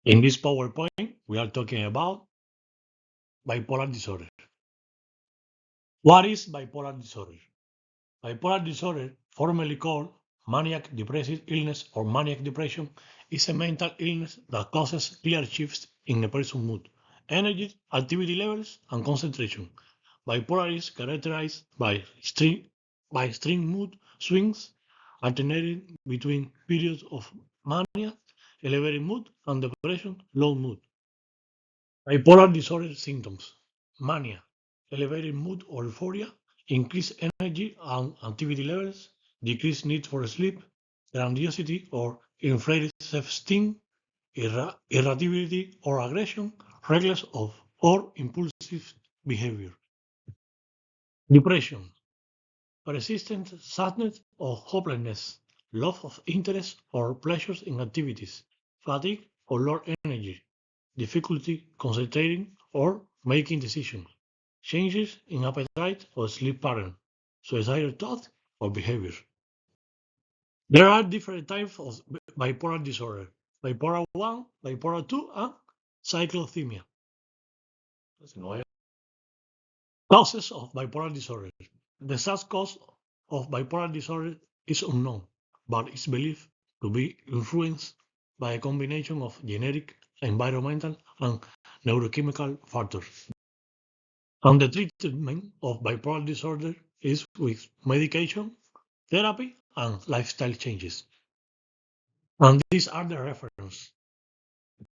In this PowerPoint, we are talking about bipolar disorder. What is bipolar disorder? Bipolar disorder, formerly called maniac depressive illness or maniac depression, is a mental illness that causes clear shifts in a person's mood, energy, activity levels, and concentration. Bipolar is characterized by extreme mood swings, alternating between periods of mania, elevated mood, and depression, low mood. Bipolar disorder symptoms: mania, elevated mood or euphoria, increased energy and activity levels, decreased need for sleep, grandiosity or inflated self-esteem, irritability or aggression, reckless of or impulsive behavior. Depression, persistent sadness or hopelessness, loss of interest or pleasures in activities, fatigue or low energy, difficulty concentrating or making decisions, changes in appetite or sleep pattern, suicidal thoughts or behavior. There are different types of bipolar disorder: bipolar 1, bipolar 2, and cyclothymia. Causes of bipolar disorder. The exact cause of bipolar disorder is unknown, but is believed to be influenced by a combination of genetic, environmental, and neurochemical factors. And the treatment of bipolar disorder is with medication, therapy, and lifestyle changes. And these are the reference.